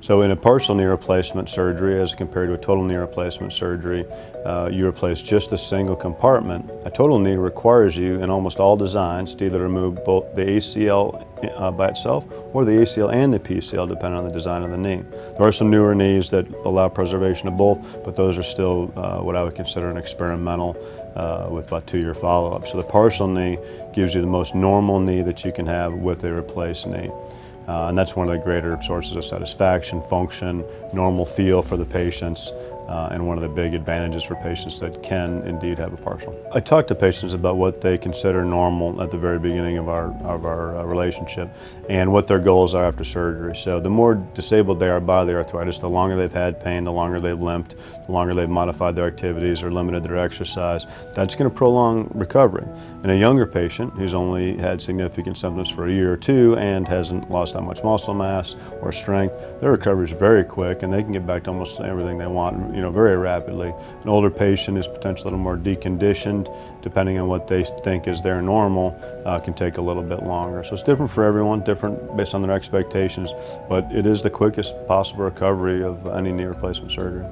So in a partial knee replacement surgery, as compared to a total knee replacement surgery, you replace just a single compartment. A total knee requires you, in almost all designs, to either remove both the ACL by itself or the ACL and the PCL, depending on the design of the knee. There are some newer knees that allow preservation of both, but those are still what I would consider an experimental with about 2-year follow-up. So the partial knee gives you the most normal knee that you can have with a replaced knee. And that's one of the greater sources of satisfaction, function, normal feel for the patients, and one of the big advantages for patients that can indeed have a partial. I talk to patients about what they consider normal at the very beginning of our relationship and what their goals are after surgery. So the more disabled they are by the arthritis, the longer they've had pain, the longer they've limped, the longer they've modified their activities or limited their exercise, that's going to prolong recovery. In a younger patient who's only had significant symptoms for a year or two and hasn't lost that much muscle mass or strength, their recovery is very quick and they can get back to almost everything they want, very rapidly. An older patient is potentially a little more deconditioned, depending on what they think is their normal, can take a little bit longer. So it's different for everyone, different based on their expectations, but it is the quickest possible recovery of any knee replacement surgery.